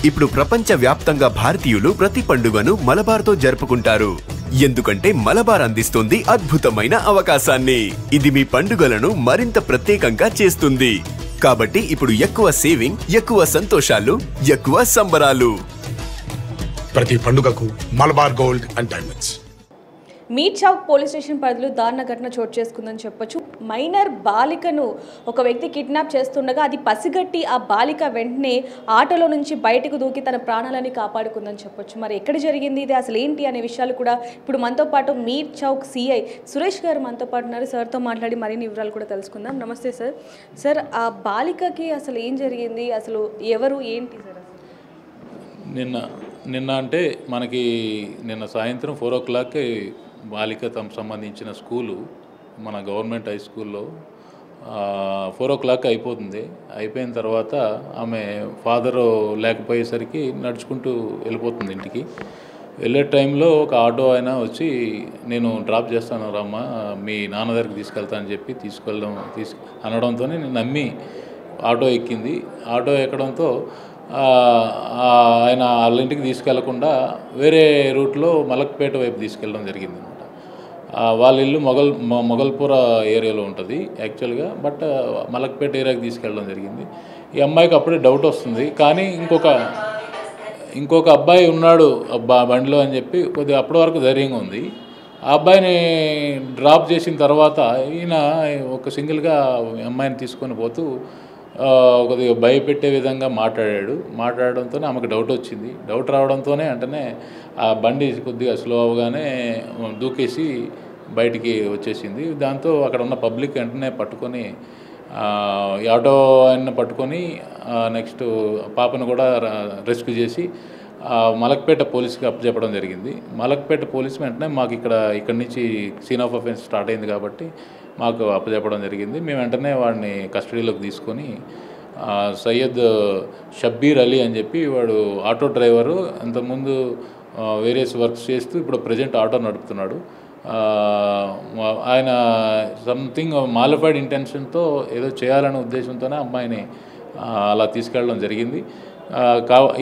ఇప్పుడు ప్రపంచ వ్యాప్తంగా భారతీయులు ప్రతి పండుగను మలబార్తో జరుపుకుంటారు. ఎందుకంటే మలబార్ అందిస్తుంది అద్భుతమైన అవకాశాన్ని. ఇది మీ పండుగలను మరింత ప్రత్యేకంగా చేస్తుంది. కాబట్టి ఇప్పుడు ఎక్కువ సేవింగ్, ఎక్కువ సంతోషాలు, ఎక్కువ సంబరాలు. ప్రతి పండుగకు Malabar gold and diamonds. Meet Chowk police station పరిధిలో దారుణ ఘటన చోటు చేసుకుందని చెప్పొచ్చు. మైనర్ బాలికను ఒక వ్యక్తి కిడ్నాప్ చేస్తుండగా అది పసిగట్టి ఆ బాలిక వెంటనే ఆటోలో నుంచి బయటకు దూకి తన ప్రాణాలని కాపాడుకుందని చెప్పొచ్చు. మరి ఎక్కడ జరిగింది ఇది, అసలు ఏంటి అనే విషయాలు కూడా ఇప్పుడు మనతో పాటు మీట్ చౌక్ సిఐ సురేష్ గారు మనతో పాటు ఉన్నారు. సార్తో మాట్లాడి మరిన్ని వివరాలు కూడా తెలుసుకుందాం. నమస్తే సార్. సార్, ఆ బాలికకి అసలు ఏం జరిగింది, అసలు ఎవరు ఏంటి సార్? నిన్న అంటే మనకి నిన్న సాయంత్రం 4 o'clock బాలిక తమ సంబంధించిన స్కూలు మన గవర్నమెంట్ హై స్కూల్లో 4 o'clock అయిపోతుంది. అయిపోయిన తర్వాత ఆమె ఫాదరు లేకపోయేసరికి నడుచుకుంటూ వెళ్ళిపోతుంది ఇంటికి. వెళ్ళే టైంలో ఒక ఆటో ఆయన వచ్చి, నేను డ్రాప్ చేస్తాను రామ్మా, మీ నాన్న దగ్గరికి తీసుకెళ్తానని చెప్పి అనడంతో నేను నమ్మి ఆటో ఎక్కింది. ఆటో ఎక్కడంతో ఆయన వాళ్ళ ఇంటికి తీసుకెళ్లకుండా వేరే రూట్లో మలక్పేట వైపు తీసుకెళ్ళడం జరిగింది అనమాట. వాళ్ళ ఇల్లు మొగల్పుర ఏరియాలో ఉంటుంది యాక్చువల్గా, బట్ మలక్పేట ఏరియాకి తీసుకెళ్ళడం జరిగింది. ఈ అమ్మాయికి అప్పుడే డౌట్ వస్తుంది, కానీ ఇంకొక అబ్బాయి ఉన్నాడు బండిలో అని చెప్పి కొద్దిగా అప్పటి వరకు ధైర్యంగా ఉంది. ఆ అబ్బాయిని డ్రాప్ చేసిన తర్వాత ఈయన ఒక సింగిల్గా అమ్మాయిని తీసుకొని పోతూ కొద్దిగా భయపెట్టే విధంగా మాట్లాడడంతో ఆమెకు డౌట్ వచ్చింది. డౌట్ రావడంతోనే వెంటనే ఆ బండి కొద్దిగా స్లో అవగానే దూకేసి బయటికి వచ్చేసింది. దాంతో అక్కడ ఉన్న పబ్లిక్ వెంటనే పట్టుకొని ఈ ఆటో ఆయన పట్టుకొని నెక్స్ట్ పాపను కూడా రెస్క్యూ చేసి మలక్పేట పోలీస్కి అప్పచెప్పడం జరిగింది. మలక్పేట పోలీస్ వెంటనే మాకు ఇక్కడి నుంచి సీన్ ఆఫ్ అఫెన్స్ స్టార్ట్ అయింది కాబట్టి మాకు అప్పచెప్పడం జరిగింది. మేము వెంటనే వాడిని కస్టడీలోకి తీసుకొని సయ్యద్ షబ్బీర్ అలీ అని చెప్పి, వాడు ఆటో డ్రైవరు, అంతకుముందు వేరియస్ వర్క్స్ చేస్తూ ఇప్పుడు ప్రజెంట్ ఆటో నడుపుతున్నాడు. ఆయన సంథింగ్ మాలిఫైడ్ ఇంటెన్షన్తో ఏదో చేయాలనే ఉద్దేశంతోనే అమ్మాయిని అలా తీసుకెళ్ళడం జరిగింది.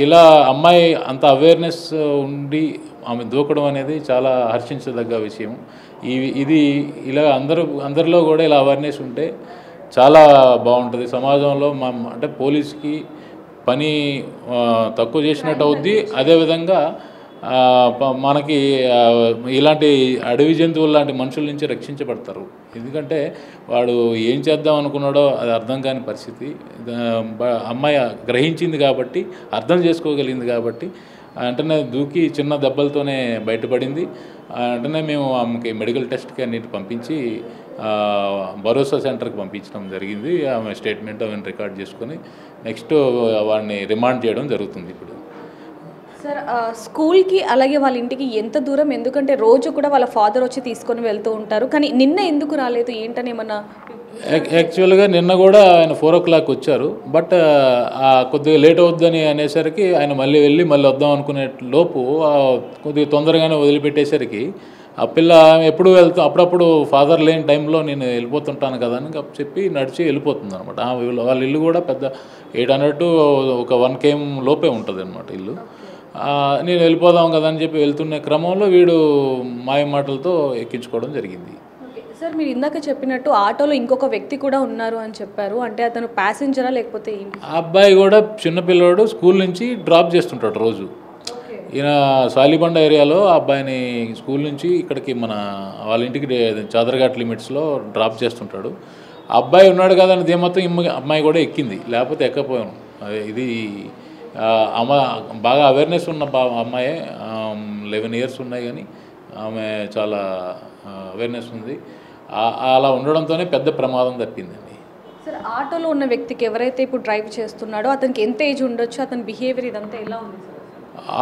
ఇలా అమ్మాయి అంత అవేర్నెస్ ఉండి ఆమె దూకడం అనేది చాలా హర్షించదగ్గ విషయం. ఇది ఇలా అందరిలో కూడా ఇలా అవేర్నెస్ ఉంటే చాలా బాగుంటుంది సమాజంలో. అంటే పోలీస్కి పని తక్కువ చేసినట్టు అవుద్ది. అదేవిధంగా మనకి ఇలాంటి అడవి జంతువులు లాంటి మనుషుల నుంచి రక్షించబడతారు. ఎందుకంటే వాడు ఏం చేద్దాం అనుకున్నాడో అది అర్థం కాని పరిస్థితి. అమ్మాయి గ్రహించింది కాబట్టి, అర్థం చేసుకోగలిగింది కాబట్టి వెంటనే దూకి చిన్న దెబ్బలతోనే బయటపడింది. వెంటనే మేము ఆమెకి మెడికల్ టెస్ట్కి అన్నిటి పంపించి భరోసా సెంటర్కి పంపించడం జరిగింది. ఆమె స్టేట్మెంట్ అవన్నీ రికార్డ్ చేసుకొని నెక్స్ట్ వాడిని రిమాండ్ చేయడం జరుగుతుంది. ఇప్పుడు సార్, స్కూల్కి అలాగే వాళ్ళ ఇంటికి ఎంత దూరం? ఎందుకంటే రోజు కూడా వాళ్ళ ఫాదర్ వచ్చి తీసుకొని వెళ్తూ ఉంటారు, కానీ నిన్న ఎందుకు రాలేదు, ఏంటని ఏమన్నా? యాక్చువల్గా నిన్న కూడా ఆయన 4 o'clock వచ్చారు, బట్ కొద్దిగా లేట్ అవుద్దని అనేసరికి ఆయన మళ్ళీ వద్దాం అనుకునే లోపు కొద్దిగా తొందరగానే వదిలిపెట్టేసరికి ఆ పిల్ల ఎప్పుడు అప్పుడప్పుడు ఫాదర్ లేని టైంలో నేను వెళ్ళిపోతుంటాను కదా అని చెప్పి నడిచి వెళ్ళిపోతుంది అనమాట. వాళ్ళ ఇల్లు కూడా పెద్ద 800 to ఒక 1 km లోపే ఉంటుంది అనమాట ఇల్లు. నేను వెళ్ళిపోదాం కదా అని చెప్పి వెళ్తున్న క్రమంలో వీడు మాయ మాటలతో ఎక్కించుకోవడం జరిగింది. సార్, మీరు ఇందాక చెప్పినట్టు ఆటోలో ఇంకొక వ్యక్తి కూడా ఉన్నారు అని చెప్పారు, అంటే అతను ప్యాసింజరా లేకపోతే ఏంటి? ఆ అబ్బాయి కూడా చిన్నపిల్లవాడు, స్కూల్ నుంచి డ్రాప్ చేస్తుంటాడు రోజు. ఈయన సాలిబండ ఏరియాలో ఆ అబ్బాయిని స్కూల్ నుంచి ఇక్కడికి వాళ్ళ ఇంటికి చాదరఘాట్ లిమిట్స్లో డ్రాప్ చేస్తుంటాడు. ఆ అబ్బాయి ఉన్నాడు కదా అని దేమొత్తం అమ్మాయి కూడా ఎక్కింది, లేకపోతే ఎక్కపోయాను. ఇది బాగా అవేర్నెస్ ఉన్న అమ్మాయి, 11 years ఉన్నాయి, కానీ ఆమె చాలా అవేర్నెస్ ఉంది. అలా ఉండడంతోనే పెద్ద ప్రమాదం తప్పిందండి. సార్, ఆటోలో ఉన్న వ్యక్తికి ఎవరైతే ఇప్పుడు డ్రైవ్ చేస్తున్నాడో అతనికి ఎంత ఏజ్ ఉండొచ్చు, అతని బిహేవియర్ ఇదంతా ఎలా ఉంది సార్?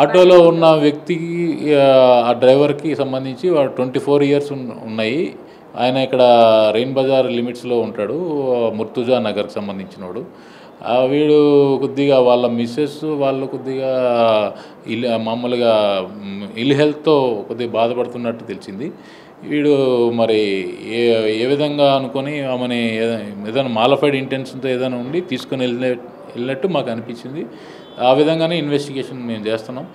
ఆటోలో ఉన్న వ్యక్తికి, ఆ డ్రైవర్కి సంబంధించి 24 years ఉన్నాయి. ఆయన ఇక్కడ రెయిన్ బజార్ లిమిట్స్లో ఉంటాడు, ముర్తుజా నగర్కి సంబంధించినవాడు. వీడు కొద్దిగా వాళ్ళ మిస్సెస్ వాళ్ళు కొద్దిగా మామూలుగా ఇల్ హెల్త్తో కొద్దిగా బాధపడుతున్నట్టు తెలిసింది. వీడు మరి ఏ విధంగా అనుకొని ఆమెని ఏదైనా మాలిఫైడ్ ఇంటెన్షన్తో ఏదైనా ఉండి తీసుకొని వెళ్ళినట్టు మాకు అనిపించింది. ఆ విధంగానే ఇన్వెస్టిగేషన్ మేము చేస్తున్నాం.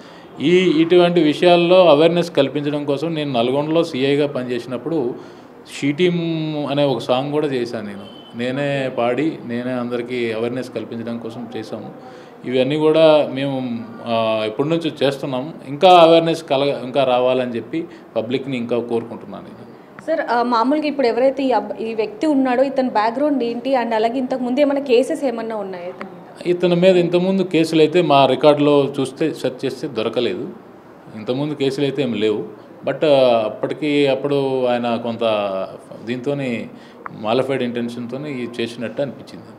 ఇటువంటి విషయాల్లో అవేర్నెస్ కల్పించడం కోసం నేను నల్గొండలో సిఐగా పనిచేసినప్పుడు షీ టీమ్ అనే ఒక సాంగ్ కూడా చేశాను. నేనే పాడి నేనే అందరికీ అవేర్నెస్ కల్పించడం కోసం చేశాము. ఇవన్నీ కూడా మేము ఎప్పటి నుంచో చేస్తున్నాం. ఇంకా అవేర్నెస్ ఇంకా రావాలని చెప్పి పబ్లిక్ని ఇంకా కోరుకుంటున్నాను నేను. సార్ మామూలుగా ఇప్పుడు ఎవరైతే ఈ వ్యక్తి ఉన్నాడో ఇతని బ్యాక్గ్రౌండ్ ఏంటి అండ్ అలాగే ఇంతకుముందు ఏమైనా కేసెస్ ఏమన్నా ఉన్నాయా? ఇతని మీద ఇంతకుముందు కేసులు అయితే మా రికార్డులో చూస్తే సెర్చ్ చేస్తే దొరకలేదు. ఇంతకుముందు కేసులు అయితే ఏమి లేవు. బట్ అప్పుడు ఆయన కొంత దీంతో మాలిఫైడ్ ఇంటెన్షన్తో చేసినట్టు అనిపించింది.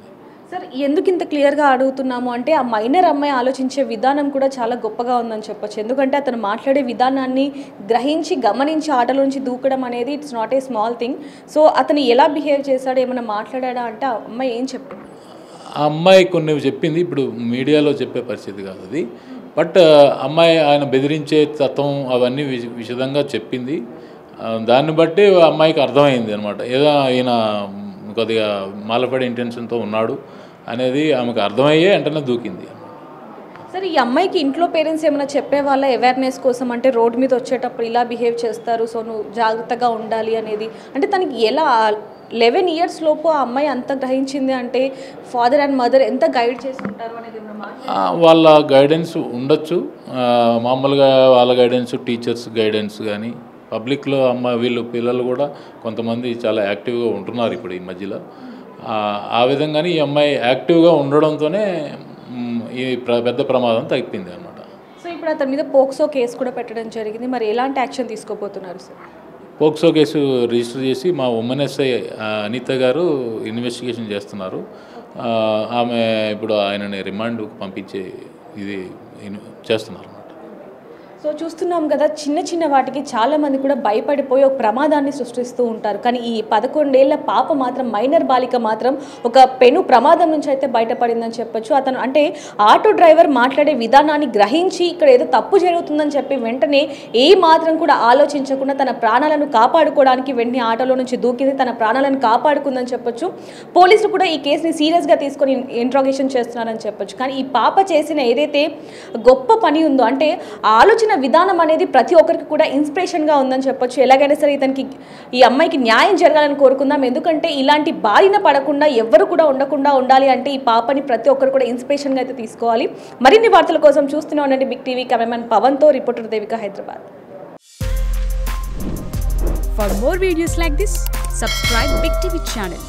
సార్ ఎందుకు ఇంత క్లియర్గా అడుగుతున్నాము అంటే ఆ మైనర్ అమ్మాయి ఆలోచించే విధానం కూడా చాలా గొప్పగా ఉందని చెప్పొచ్చు. ఎందుకంటే అతను మాట్లాడే విధానాన్ని గ్రహించి గమనించి ఆటల నుంచి దూకడం అనేది it's not a small thing. So అతను ఎలా బిహేవ్ చేశాడు, ఏమైనా మాట్లాడా అంటే ఆ అమ్మాయి ఏం చెప్పింది? ఆ అమ్మాయి కొన్ని చెప్పింది, ఇప్పుడు మీడియాలో చెప్పే పరిస్థితి కాదు అది. బట్ అమ్మాయి ఆయన బెదిరించే తత్వం అవన్నీ విశదంగా చెప్పింది. దాన్ని బట్టి అమ్మాయికి అర్థమైంది అనమాట, ఏదో ఈయన కొద్దిగా మాలపడే ఇంటెన్షన్తో ఉన్నాడు అనేది ఆమెకు అర్థమయ్యే వెంటనే దూకింది. సరే ఈ అమ్మాయికి ఇంట్లో పేరెంట్స్ ఏమైనా చెప్పే వాళ్ళ అవేర్నెస్ కోసం, అంటే రోడ్డు మీద వచ్చేటప్పుడు ఇలా బిహేవ్ చేస్తారు సో నువ్వు జాగ్రత్తగా ఉండాలి అనేది, అంటే తనకి ఎలా 11 years లోపు ఆ అమ్మాయి అంత గ్రహించింది అంటే ఫాదర్ అండ్ మదర్ ఎంత గైడ్ చేస్తుంటారు అనేది వాళ్ళ గైడెన్స్ ఉండొచ్చు. మామూలుగా వాళ్ళ గైడెన్స్, టీచర్స్ గైడెన్స్ కానీ పబ్లిక్లో వీళ్ళు పిల్లలు కూడా కొంతమంది చాలా యాక్టివ్గా ఉంటున్నారు ఇప్పుడు ఈ మధ్యలో. ఆ విధంగానే ఈ అమ్మాయి యాక్టివ్గా ఉండడంతోనే ఈ పెద్ద ప్రమాదం తగ్గిపోయింది అనమాట. సో ఇప్పుడు అతని మీద పోక్సో కేసు కూడా పెట్టడం జరిగింది, మరి ఎలాంటి యాక్షన్ తీసుకోబోతున్నారు సార్? పోక్సో కేసు రిజిస్టర్ చేసి మా ఉమెన్ ఎస్ఐ అనిత గారు ఇన్వెస్టిగేషన్ చేస్తున్నారు. ఆమె ఇప్పుడు ఆయనని రిమాండ్కు పంపించే ఇది చేస్తున్నారు. సో చూస్తున్నాం కదా, చిన్న చిన్న వాటికి చాలామంది కూడా భయపడిపోయి ఒక ప్రమాదాన్ని సృష్టిస్తూ ఉంటారు. కానీ ఈ 11 ఏళ్ల పాప మాత్రం, మైనర్ బాలిక మాత్రం ఒక పెను ప్రమాదం నుంచి అయితే బయటపడిందని చెప్పొచ్చు. అతను అంటే ఆటో డ్రైవర్ మాట్లాడే విధానాన్ని గ్రహించి ఇక్కడ ఏదో తప్పు జరుగుతుందని చెప్పి వెంటనే ఏ మాత్రం కూడా ఆలోచించకుండా తన ప్రాణాలను కాపాడుకోవడానికి వెంటనే ఆటోలో నుంచి దూకింది, తన ప్రాణాలను కాపాడుకుందని చెప్పొచ్చు. పోలీసులు కూడా ఈ కేసుని సీరియస్గా తీసుకొని ఇంట్రాగేషన్ చేస్తున్నారని చెప్పొచ్చు. కానీ ఈ పాప చేసిన ఏదైతే గొప్ప పని ఉందో, అంటే ఆలోచన విధానం అనేది ప్రతి ఒక్కరికి కూడా ఇన్స్పిరేషన్గా ఉందని చెప్పొచ్చు. ఎలాగైనా సరే ఈ అమ్మాయికి న్యాయం జరగాలని కోరుకుందాం. ఎందుకంటే ఇలాంటి బారిన పడకుండా ఎవరు కూడా ఉండకుండా ఉండాలి అంటే ఈ పాపని ప్రతి ఒక్కరు కూడా ఇన్స్పిరేషన్గా అయితే తీసుకోవాలి. మరిన్ని వార్తల కోసం చూస్తూనే ఉండండి బిగ్ టీవీ. కెమెరామెన్ పవన్తో reporter Devika, Hyderabad. For more videos like this, subscribe Big TV channel.